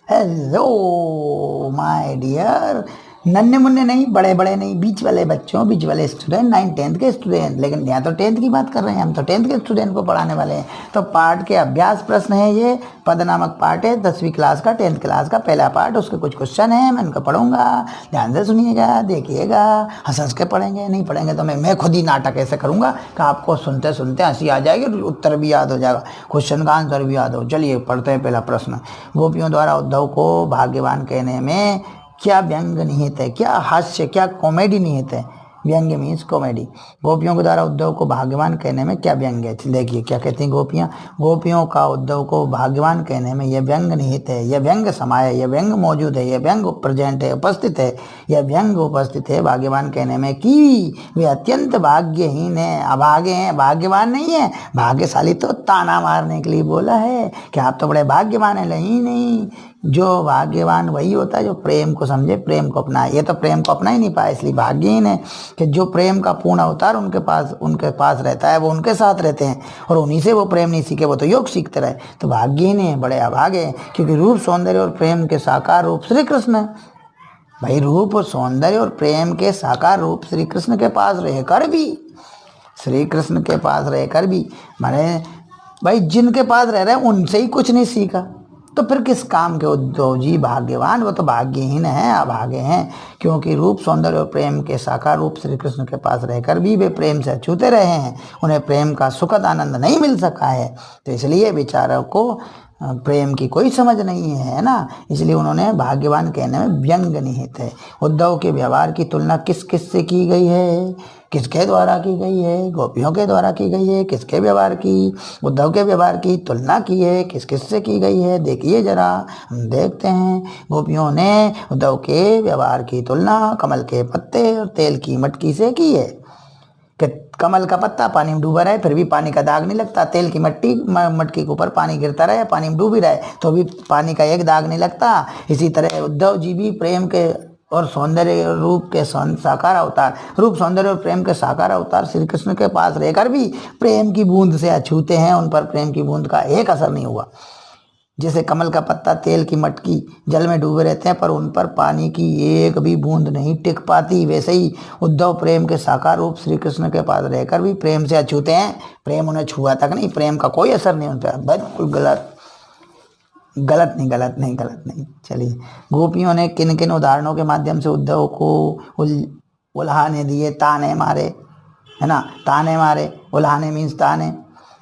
Hello my dear नन्हे मुन्ने नहीं, बड़े बड़े नहीं, बीच वाले बच्चों, बीच वाले स्टूडेंट, 9th-10th के स्टूडेंट। लेकिन यहाँ तो 10th की बात कर रहे हैं, हम तो 10th के स्टूडेंट को पढ़ाने वाले हैं। तो पार्ट के अभ्यास प्रश्न है, ये पद नामक पार्ट है 10वीं क्लास का, 10th क्लास का पहला पार्ट। उसके कुछ क्वेश्चन है, मैं उनको पढ़ूंगा, ध्यान से सुनिएगा, देखिएगा। हंस के पढ़ेंगे, नहीं पढ़ेंगे तो मैं खुद ही नाटक ऐसे करूंगा कि आपको सुनते सुनते हंसी आ जाएगी, उत्तर भी याद हो जाएगा, क्वेश्चन का आंसर भी याद हो। चलिए पढ़ते हैं पहला प्रश्न। गोपियों द्वारा उद्धव को भाग्यवान कहने में क्या व्यंग निहित है, क्या हास्य, क्या कॉमेडी निहित है। व्यंग मीन्स कॉमेडी। गोपियों के द्वारा उद्धव को भाग्यवान कहने में क्या व्यंग है। देखिए क्या कहती हैं गोपियां। गोपियों का उद्धव को भाग्यवान कहने में यह व्यंग निहित है, यह व्यंग समाय है, यह व्यंग मौजूद है, यह व्यंग प्रेजेंट है, उपस्थित है, यह व्यंग उपस्थित है भाग्यवान कहने में कि वे अत्यंत भाग्यहीन है, अभागे हैं, भाग्यवान नहीं है। भाग्यशाली तो ताना मारने के लिए बोला है कि आप तो बड़े भाग्यवान है। नहीं, जो भाग्यवान वही होता है जो प्रेम को समझे, प्रेम को अपनाए। ये तो प्रेम को अपना ही नहीं पाए, इसलिए भाग्यहीन है कि जो प्रेम का पूर्ण अवतार उनके पास रहता है, वो उनके साथ रहते हैं और उन्हीं से वो प्रेम नहीं सीखे, वो तो योग सीखते रहे। तो भाग्यहीन है, बड़े अभागे हैं, क्योंकि रूप सौंदर्य और प्रेम के साकार रूप श्री कृष्ण है। भाई रूप और सौंदर्य और प्रेम के साकार रूप श्री कृष्ण के पास रहकर भी, श्री कृष्ण के पास रहकर भी, माने भाई जिनके पास रह रहे हैं उनसे ही कुछ नहीं सीखा, तो फिर किस काम के उद्धव जी भाग्यवान। वो तो भाग्यहीन है, अभागे हैं, क्योंकि रूप सौंदर्य और प्रेम के साकार रूप श्री कृष्ण के पास रहकर भी वे प्रेम से अछूते रहे हैं, उन्हें प्रेम का सुखद आनंद नहीं मिल सका है। तो इसलिए बेचारों को प्रेम की कोई समझ नहीं है ना, इसलिए उन्होंने भाग्यवान कहने में व्यंग निहित है। उद्धव के व्यवहार की तुलना किस किस से की गई है, किसके द्वारा की गई है। गोपियों के द्वारा की गई है। किसके व्यवहार की, उद्धव के व्यवहार की तुलना की है, किस किस से की गई है। देखिए जरा, हम देखते हैं। गोपियों ने उद्धव के व्यवहार की तुलना कमल के पत्ते और तेल की मटकी से की है कि कमल का पत्ता पानी में डूबा रहे फिर भी पानी का दाग नहीं लगता, तेल की मटकी के ऊपर पानी गिरता रहे, पानी में डूब ही रहे तो भी पानी का एक दाग नहीं लगता। इसी तरह उद्धव जी भी प्रेम के और सौंदर्य रूप के साकार अवतार, रूप सौंदर्य और प्रेम के साकार अवतार श्री कृष्ण के पास रहकर भी प्रेम की बूंद से अछूते हैं, उन पर प्रेम की बूंद का एक असर नहीं हुआ। जैसे कमल का पत्ता तेल की मटकी जल में डूबे रहते हैं पर उन पर पानी की एक भी बूंद नहीं टिक पाती, वैसे ही उद्धव प्रेम के साकार रूप श्री कृष्ण के पास रहकर भी प्रेम से अछूते हैं, प्रेम उन्हें छुआ तक नहीं, प्रेम का कोई असर नहीं उन पर। बिल्कुल गलत नहीं। चलिए, गोपियों ने किन किन उदाहरणों के माध्यम से उद्धव को उल्हाने दिए, ताने मारे, है ना। ताने मारे, उल्हाने मीन्स ताने।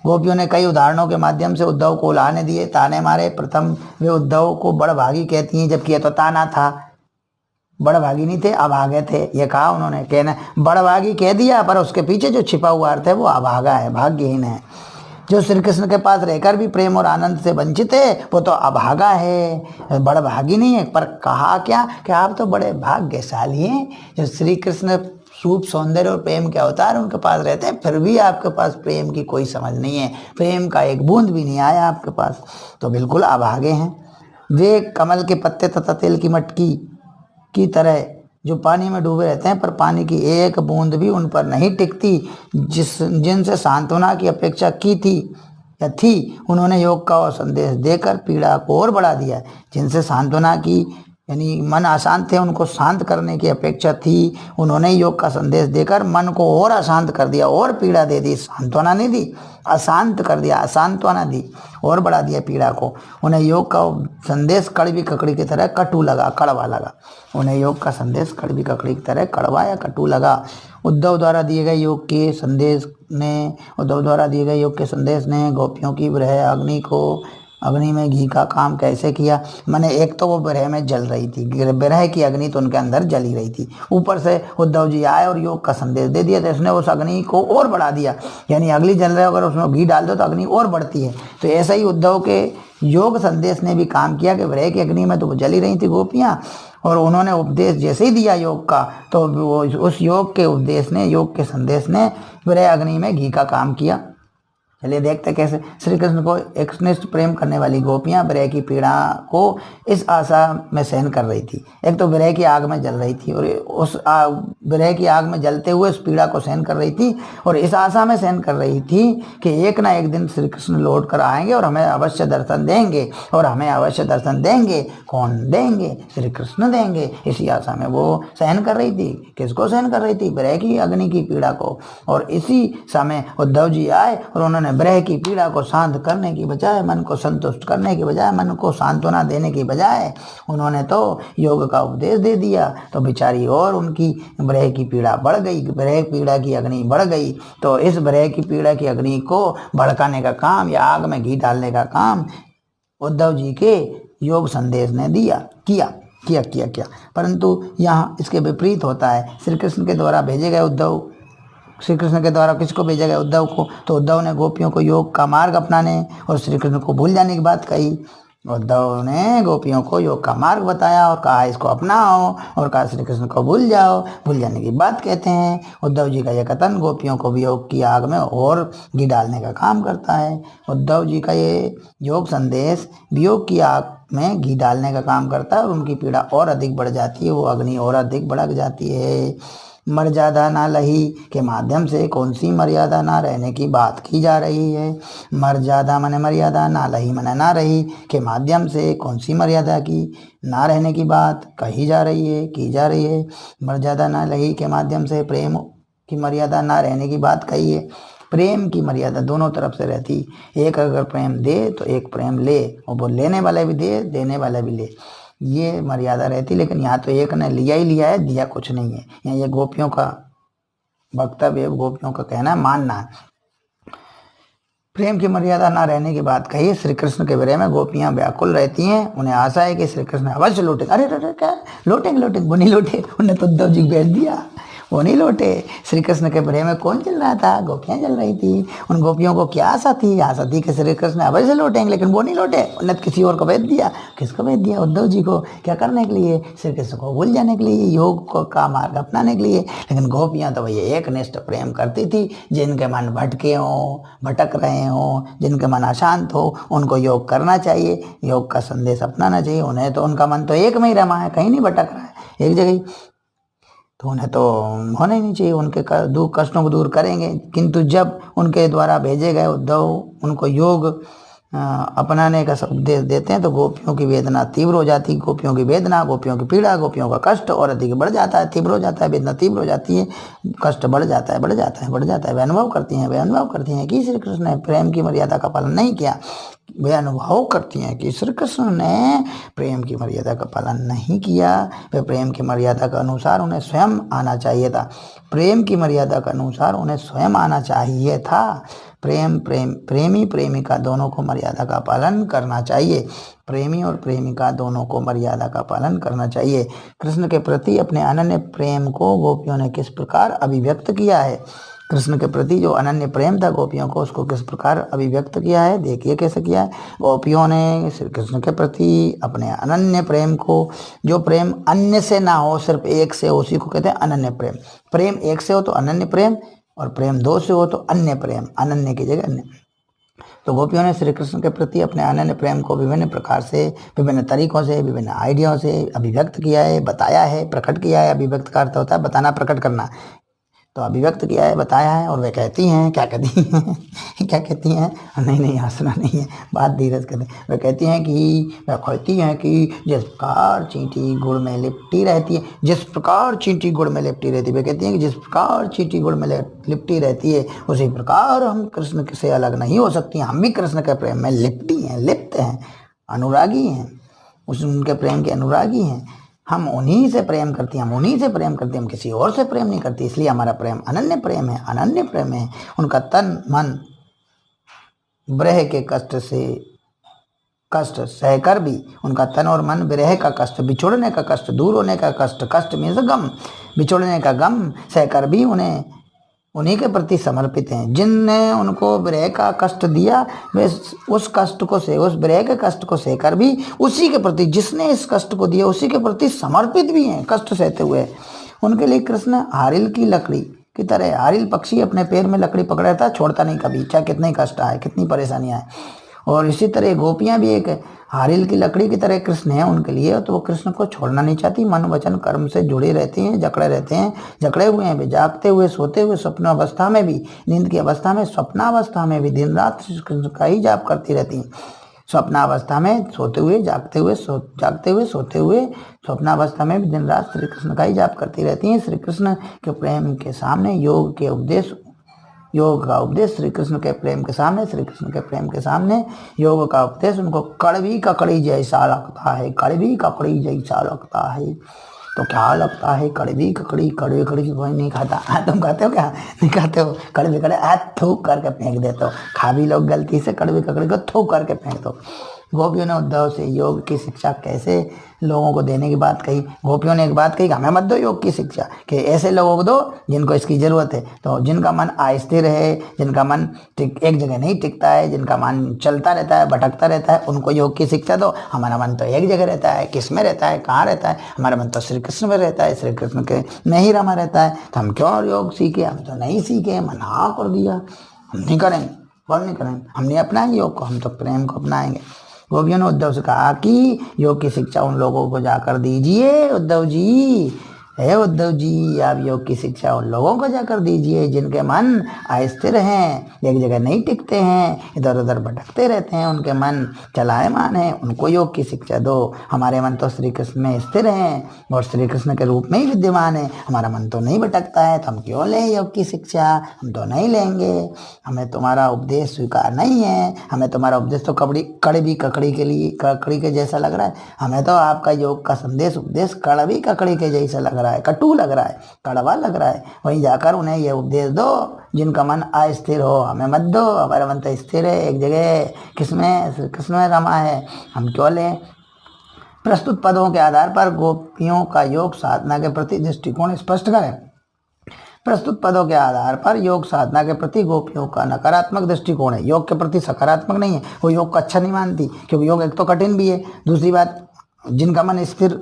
गोपियों ने कई उदाहरणों के माध्यम से उद्धव को उल्हाने दिए, ताने मारे। प्रथम वे उद्धव को बड़भागी कहती हैं, जबकि यह तो ताना था, बड़भागी नहीं थे, अभागे थे। ये कहा उन्होंने, कहना बड़भागी कह दिया पर उसके पीछे जो छिपा हुआ अर्थ है वो अभागा है, भाग्यहीन है। जो श्री कृष्ण के पास रहकर भी प्रेम और आनंद से वंचित है वो तो अभागा है, बड़भागी नहीं है। पर कहा क्या कि आप तो बड़े भाग्यशाली हैं जो श्री कृष्ण रूप सौंदर्य और प्रेम के अवतार उनके पास रहते हैं, फिर भी आपके पास प्रेम की कोई समझ नहीं है, प्रेम का एक बूंद भी नहीं आया आपके पास, तो बिल्कुल अभागे हैं। वे कमल के पत्ते तथा तेल की मटकी की तरह जो पानी में डूबे रहते हैं पर पानी की एक बूंद भी उन पर नहीं टिकती। जिनसे सांत्वना की अपेक्षा की थी उन्होंने योग का संदेश देकर पीड़ा को और बढ़ा दिया। जिनसे सांत्वना की यानी मन अशांत थे उनको शांत करने की अपेक्षा थी, उन्होंने योग का संदेश देकर मन को और अशांत कर दिया, और पीड़ा दे दी। सांत्वना नहीं दी, अशांत कर दिया, अशांत्वना दी, और बढ़ा दिया पीड़ा को। उन्हें योग का संदेश कड़वी ककड़ी की तरह कटु लगा, कड़वा लगा। उन्हें योग का संदेश कड़वी ककड़ी की तरह कड़वा या कटु लगा। उद्धव द्वारा दिए गए योग के संदेश ने गोपियों की विरह अग्नि में घी का काम कैसे किया। मैंने एक तो वो विरह में जल रही थी, विरह की अग्नि तो उनके अंदर जली रही थी, ऊपर से उद्धव जी आए और योग का संदेश दे दिया, तो इसने उस अग्नि को और बढ़ा दिया। यानी अग्नि जल रहे अगर उसमें घी डाल दो तो अग्नि और बढ़ती है। तो ऐसा ही उद्धव के योग संदेश ने भी काम किया कि विरह की अग्नि में तो वो जली रही थी गोपियाँ, और उन्होंने उपदेश जैसे ही दिया योग का, तो उस योग के संदेश ने विरह अग्नि में घी का काम किया। चलिए देखते कैसे श्री कृष्ण को एकनिष्ठ प्रेम करने वाली गोपियां विरह की पीड़ा को इस आशा में सहन कर रही थी। एक तो विरह की आग में जल रही थी और उस विरह की आग में जलते हुए उस पीड़ा को सहन कर रही थी और इस आशा में सहन कर रही थी कि एक ना एक दिन श्री कृष्ण लौट कर आएंगे और हमें अवश्य दर्शन देंगे और हमें अवश्य दर्शन देंगे। कौन देंगे? श्री कृष्ण देंगे। इसी आशा में वो सहन कर रही थी। किसको सहन कर रही थी? विरह की अग्नि की पीड़ा को। और इसी समय उद्धव जी आए और उन्होंने विरह की पीड़ा को शांत करने की बजाय, मन को संतुष्ट करने की बजाय, मन को सांत्वना देने की बजाय उन्होंने तो योग का उपदेश दे दिया। तो बेचारी और उनकी विरह की पीड़ा बढ़ गई, विरह पीड़ा की अग्नि बढ़ गई। तो इस विरह की पीड़ा की अग्नि को भड़काने का काम या आग में घी डालने का काम उद्धव जी के योग संदेश ने किया। परंतु यहाँ इसके विपरीत होता है। श्री कृष्ण के द्वारा भेजे गए उद्धव, श्री कृष्ण के द्वारा किसको भेजा गया? उद्धव को। तो उद्धव ने गोपियों को योग का मार्ग अपनाने और श्री कृष्ण को भूल जाने की बात कही। उद्धव ने गोपियों को योग का मार्ग बताया और कहा इसको अपनाओ और कहा श्री कृष्ण को भूल जाओ। भूल जाने की बात कहते हैं। उद्धव जी का यह कथन गोपियों को भी योग की आग में और घी डालने का काम करता है। उद्धव जी का ये योग संदेश वियोग की आग में घी डालने का काम करता है और उनकी पीड़ा और अधिक बढ़ जाती है, वो अग्नि और अधिक भड़क जाती है। मर्यादा ना लही के माध्यम से कौन सी मर्यादा ना रहने की बात की जा रही है? मर्यादा माने मर्यादा, ना लही माने ना रही के माध्यम से कौन सी मर्यादा की ना रहने की बात की जा रही है। मर्यादा ना लही के माध्यम से प्रेम की मर्यादा ना रहने की बात कही है। प्रेम की मर्यादा दोनों तरफ से रहती। एक अगर प्रेम दे तो एक प्रेम ले, और वो लेने वाला भी दे, देने वाला भी ले, ये मर्यादा रहती। लेकिन यहाँ तो एक ने लिया ही लिया है, दिया कुछ नहीं है। यहाँ ये गोपियों का वक्तव्य, गोपियों का कहना, मानना है। प्रेम की मर्यादा ना रहने की बात कही। श्री कृष्ण के विरह में गोपियां व्याकुल रहती हैं। उन्हें आशा है कि श्री कृष्ण अवश्य लौटेंगे। अरे क्या लौटेंगे? वो नहीं लौटे। उन्हें तो उद्धव जी भेज दिया, वो नहीं लौटे। श्री कृष्ण के विरह में कौन चल रहा था? गोपियां चल रही थी। उन गोपियों को क्या आशा थी? आशा थी कि श्री कृष्ण अवश्य लौटेंगे, लेकिन वो नहीं लौटे। उन्हें किसी और को भेज दिया। किसको भेज दिया? उद्धव जी को। क्या करने के लिए? श्री कृष्ण को भूल जाने के लिए, योग को का मार्ग अपनाने के लिए। लेकिन गोपियां तो वही एक निष्ठ प्रेम करती थी। जिनके मन भटके हों, भटक रहे हों, जिनके मन अशांत हो, उनको योग करना चाहिए, योग का संदेश अपनाना चाहिए। उन्हें तो उनका मन तो एक में ही रमा है, कहीं नहीं भटक रहा है, एक जगह। तो उन्हें तो होना ही नहीं चाहिए। उनके दुख कष्टों को दूर करेंगे। किंतु जब उनके द्वारा भेजे गए उद्धव उनको योग अपनाने का उपदेश देते हैं तो गोपियों की वेदना तीव्र हो जाती है। गोपियों की वेदना, गोपियों की पीड़ा, गोपियों का कष्ट और अधिक बढ़ जाता है, तीव्र हो जाता है। वेदना तीव्र हो जाती है, कष्ट बढ़ जाता है। वे अनुभव करती हैं कि श्री कृष्ण ने प्रेम की मर्यादा का पालन नहीं किया। वे अनुभव करती हैं कि श्री कृष्ण ने प्रेम की मर्यादा का पालन नहीं किया। वे प्रेम की मर्यादा के अनुसार उन्हें स्वयं आना चाहिए था। प्रेम की मर्यादा के अनुसार उन्हें स्वयं आना चाहिए था। प्रेमी प्रेमिका दोनों को मर्यादा का पालन करना चाहिए। प्रेमी और प्रेमिका दोनों को मर्यादा का पालन करना चाहिए। कृष्ण के प्रति अपने अनन्य प्रेम को गोपियों ने किस प्रकार अभिव्यक्त किया है? कृष्ण के प्रति जो अनन्य प्रेम था गोपियों को, उसको किस प्रकार अभिव्यक्त किया है? देखिए कैसे किया है। गोपियों ने श्री कृष्ण के प्रति अपने अनन्य प्रेम को, जो प्रेम अन्य से ना हो, सिर्फ एक से, उसी को कहते हैं अनन्य प्रेम। प्रेम एक से हो तो अनन्य प्रेम, और प्रेम दो से हो तो अन्य प्रेम, अनन्य की जगह अन्य। तो गोपियों ने श्री कृष्ण के प्रति अपने अनन्य प्रेम को विभिन्न प्रकार से, विभिन्न तरीकों से, विभिन्न आइडियाओं से अभिव्यक्त किया है, बताया है, प्रकट किया है। अभिव्यक्त का अर्थ होता है बताना, प्रकट करना। तो अभिव्यक्त किया है, बताया है। और वे कहती हैं, क्या कहती हैं? नहीं हंसना नहीं है, बात धीरज कहते हैं। वे कहती हैं कि वे कहती हैं कि जिस प्रकार चींटी गुड़ में लिपटी रहती है, वे कहती हैं कि जिस प्रकार चींटी गुड़ में लिपटी रहती है, उसी प्रकार हम कृष्ण से अलग नहीं हो सकती। हम भी कृष्ण के प्रेम में लिप्त हैं, अनुरागी हैं, उनके प्रेम के अनुरागी हैं। हम उन्हीं से प्रेम करती हैं, हम किसी और से प्रेम नहीं करती। इसलिए हमारा प्रेम अनन्य प्रेम है। उनका तन मन विरह के कष्ट सहकर भी, उनका तन और मन विरह का कष्ट, बिछोड़ने का कष्ट, दूर होने का कष्ट मीन्स गम, बिछोड़ने का गम सहकर भी उन्हीं के प्रति समर्पित हैं। जिनने उनको विरह का कष्ट दिया, वे उस विरह के कष्ट को सहकर भी उसी के प्रति, जिसने इस कष्ट को दिया, उसी के प्रति समर्पित भी हैं, कष्ट सहते हुए। उनके लिए कृष्ण हारिल की लकड़ी की तरह हारिल पक्षी अपने पैर में लकड़ी पकड़े रहता है, छोड़ता नहीं कभी, चाहे कितने कष्ट आए, कितनी परेशानियां आए। और इसी तरह गोपियां भी एक हारिल की लकड़ी की तरह कृष्ण है उनके लिए, तो वो कृष्ण को छोड़ना नहीं चाहती, मन वचन कर्म से जुड़े रहते हैं, जकड़े रहते हैं, जकड़े हुए हैं भी, जागते हुए, सोते हुए, स्वप्न अवस्था में भी, नींद की अवस्था में, स्वप्नावस्था में भी दिन रात श्री कृष्ण का ही जाप करती रहती हैं। स्वप्नावस्था में सोते हुए, जागते हुए, जागते हुए, सोते हुए, स्वप्नावस्था में भी दिन रात श्री कृष्ण का ही जाप करती रहती हैं। श्री कृष्ण के प्रेम के सामने योग के उपदेश, योग का उपदेश श्री कृष्ण के प्रेम के सामने, श्री कृष्ण के प्रेम के सामने योग का उपदेश उनको कड़वी ककड़ी जैसा लगता है, कड़वी ककड़ी जैसा लगता है। तो क्या लगता है? कड़वी ककड़ी, कड़वी ककड़ी कोई नहीं खाता। तुम खाते हो क्या? नहीं खाते हो? कड़वी ककड़ी थूक करके फेंक देते हो, खा भी लोग गलती से कड़वी ककड़ी को थूक करके फेंक दो। गोपियों ने उद्धव से योग की शिक्षा कैसे लोगों को देने की बात कही। गोपियों ने एक बात कही कि हमें मत दो योग की शिक्षा, कि ऐसे लोगों को दो जिनको इसकी जरूरत है, तो जिनका मन अस्थिर है, जिनका मन एक जगह नहीं टिकता है, जिनका मन चलता रहता है, भटकता रहता है, उनको योग की शिक्षा दो। हमारा मन तो एक जगह रहता है, किस में रहता है, कहाँ रहता है? हमारा मन तो श्री कृष्ण में रहता है, श्री कृष्ण के में ही रमा रहता है, तो हम क्यों योग सीखे? हम तो नहीं सीखे, मना कर दिया, हम नहीं करेंगे। कौन नहीं करेंगे? हम नहीं अपनाएंगे योग को, हम तो प्रेम को अपनाएंगे। गोपियों ने उद्धव से कहा कि योग की शिक्षा उन लोगों को जाकर दीजिए उद्धव जी, है उद्धव जी, आप योग की शिक्षा उन लोगों को जाकर दीजिए जिनके मन अस्थिर हैं, एक जगह नहीं टिकते हैं, इधर उधर भटकते रहते हैं, उनके मन चलायमान है, उनको योग की शिक्षा दो। हमारे मन तो श्री कृष्ण में स्थिर हैं और श्री कृष्ण के रूप में ही विद्यमान है, हमारा मन तो नहीं भटकता है, तो हम क्यों लें योग की शिक्षा? हम तो नहीं लेंगे, हमें तुम्हारा उपदेश स्वीकार नहीं है, हमें तुम्हारा उपदेश तो कड़वी ककड़ी के लिए, ककड़ी के जैसा लग रहा है, हमें तो आपका योग का संदेश उपदेश कड़वी ककड़ी के जैसा लग रहा है, कटु लग रहा है, कड़वा लग रहा है। वहीं जाकर उन्हें यह उपदेश दो जिनका मन अस्थिर हो, हमें मत दो, हमारा मन तो स्थिर है, एक जगह किसमें? श्री कृष्ण में रमा है, हम क्यों लें? प्रस्तुत पदों के आधार पर गोपियों का योग साधना के प्रति दृष्टिकोण स्पष्ट करें। प्रस्तुत पदों के आधार पर योग साधना के प्रति गोपियों का नकारात्मक दृष्टिकोण है, योग के प्रति सकारात्मक नहीं है। वो योग को अच्छा नहीं मानती, क्योंकि योग एक तो कठिन भी है, दूसरी बात जिनका मन स्थिर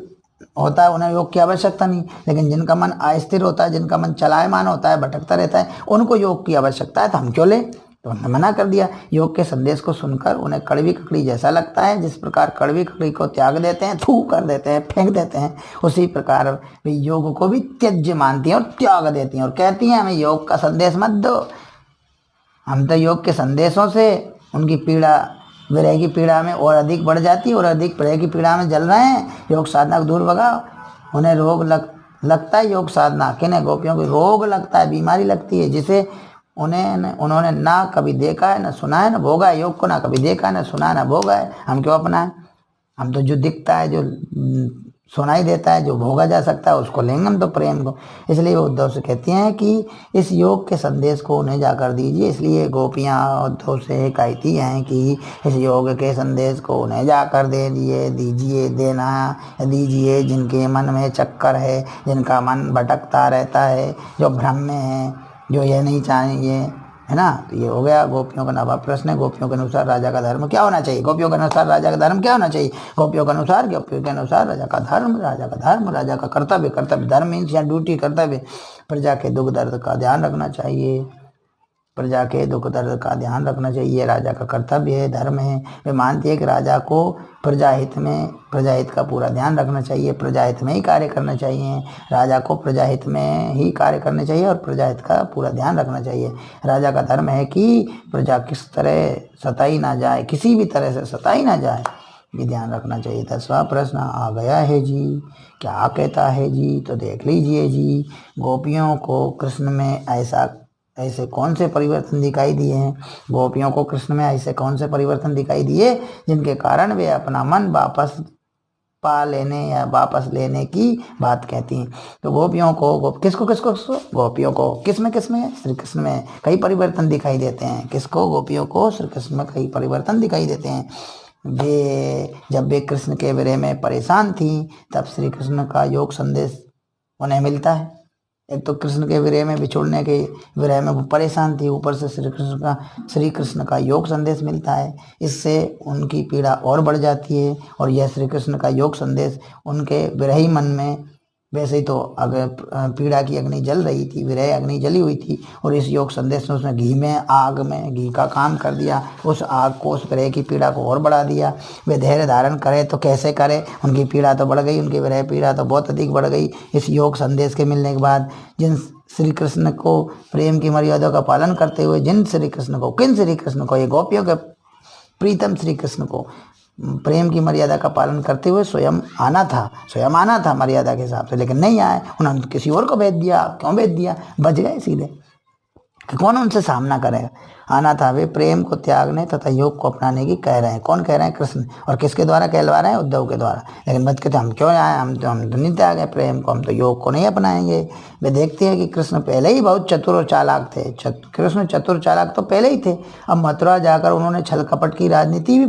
होता है उन्हें योग की आवश्यकता नहीं, लेकिन जिनका मन अस्थिर होता है, जिनका मन चलायमान होता है, भटकता रहता है, उनको योग की आवश्यकता है, तो हम क्यों लें? तो उन्होंने मना कर दिया। योग के संदेश को सुनकर उन्हें कड़वी ककड़ी जैसा लगता है, जिस प्रकार कड़वी ककड़ी को त्याग देते हैं, थू कर देते हैं, फेंक देते हैं, उसी प्रकार वे योग को भी त्यज्य मानती हैं और त्याग देती हैं और कहती हैं हमें योग का संदेश मत दो। हम तो योग के संदेशों से उनकी पीड़ा, विरह की पीड़ा में और अधिक बढ़ जाती है और अधिक विरह की पीड़ा में जल रहे हैं। योग साधना को दूर भगाओ। उन्हें रोग लगता है योग साधना, किन्हें? गोपियों को रोग लगता है, बीमारी लगती है, जिसे उन्होंने ना कभी देखा है, ना सुना है, ना भोगा है। योग को ना कभी देखा है, ना सुना है, ना भोगा है, हम क्यों अपनाएं? हम तो जो दिखता है, जो सुनाई देता है, जो भोगा जा सकता है, उसको लेंगे हम तो प्रेम को। इसलिए वो उद्धव से कहती हैं कि इस योग के संदेश को उन्हें जाकर दीजिए। इसलिए गोपियाँ उद्धव से कहती हैं कि इस योग के संदेश को उन्हें जाकर दीजिए, देना दीजिए जिनके मन में चक्कर है, जिनका मन भटकता रहता है, जो भ्रम में है, जो ये नहीं चाहिए, है ना। तो ये हो गया गोपियों का नवा प्रश्न है। गोपियों के अनुसार राजा का धर्म क्या होना चाहिए? गोपियों के अनुसार राजा का धर्म क्या होना चाहिए? गोपियों के अनुसार राजा का धर्म, राजा का कर्तव्य, धर्म मीन्स या ड्यूटी, कर्तव्य, प्रजा के दुख दर्द का ध्यान रखना चाहिए, प्रजा के दुख दर्द का ध्यान रखना चाहिए, राजा का कर्तव्य है, धर्म है। वे मानती है कि राजा को प्रजाहित का पूरा ध्यान रखना चाहिए, प्रजाहित में ही कार्य करना चाहिए, राजा को प्रजाहित में ही कार्य करना चाहिए और प्रजाहित का पूरा ध्यान रखना चाहिए। राजा का धर्म है कि प्रजा किस तरह सताई ना जाए, किसी भी तरह से सताई ना जाए, ये ध्यान रखना चाहिए। 10वां प्रश्न आ गया है जी, क्या कहता है जी? तो देख लीजिए जी। गोपियों को कृष्ण में ऐसे कौन से परिवर्तन दिखाई दिए हैं? गोपियों को कृष्ण में ऐसे कौन से परिवर्तन दिखाई दिए जिनके कारण वे अपना मन वापस पा लेने या वापस लेने की बात कहती हैं? तो गोपियों को किसको गोपियों को किस में श्री कृष्ण में कई परिवर्तन दिखाई देते हैं। किसको? गोपियों को श्री कृष्ण में कई परिवर्तन दिखाई देते हैं। जब वे कृष्ण के विरह में परेशान थी, तब श्री कृष्ण का योग संदेश उन्हें मिलता है। एक तो कृष्ण के विरह में, बिछोड़ने के विरह में वो परेशान थी, ऊपर से श्री कृष्ण का योग संदेश मिलता है। इससे उनकी पीड़ा और बढ़ जाती है और यह श्री कृष्ण का योग संदेश उनके विरही मन में वैसे ही तो अगर पीड़ा की अग्नि जल रही थी, विरह अग्नि जली हुई थी, और इस योग संदेश ने उसने घी में, आग में घी का काम कर दिया, उस आग को, उस विरह की पीड़ा को और बढ़ा दिया। वे धैर्य धारण करे तो कैसे करे, उनकी पीड़ा तो बढ़ गई, उनकी विरह पीड़ा तो बहुत अधिक बढ़ गई इस योग संदेश के मिलने के बाद। जिन श्री कृष्ण को प्रेम की मर्यादा का पालन करते हुए, जिन श्री कृष्ण को, किन श्री कृष्ण को, ये गोपियों के प्रीतम श्री कृष्ण को प्रेम की मर्यादा का पालन करते हुए स्वयं आना था मर्यादा के हिसाब से, लेकिन नहीं आए, उन्होंने किसी और को भेज दिया। क्यों भेज दिया? बच गए सीधे, कि कौन उनसे सामना करेगा। आना था, वे प्रेम को त्यागने तथा योग को अपनाने की कह रहे हैं। कौन कह रहे हैं? कृष्ण। और किसके द्वारा कहलवा रहे हैं? उद्धव के द्वारा। लेकिन बच के थे, हम क्यों आए, हम तो नहीं त्यागे प्रेम को, हम तो योग को नहीं अपनाएंगे। वे देखते हैं कि कृष्ण पहले ही बहुत चतुर और चालाक थे। कृष्ण चतुर चालाक तो पहले ही थे। अब मथुरा जाकर उन्होंने छल कपट की राजनीति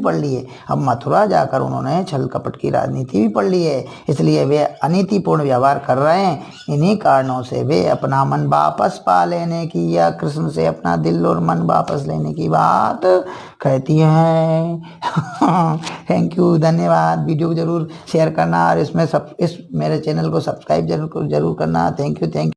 भी पढ़ ली है। इसलिए वे अनीतिपूर्ण व्यवहार कर रहे हैं। इन्हीं कारणों से वे अपना मन वापस पा लेने की, या कृष्ण से अपना दिल और मन वापस लेने की बात कहती है। थैंक यू, धन्यवाद। वीडियो को जरूर शेयर करना, और इस मेरे चैनल को सब्सक्राइब जरूर करना। Thank you.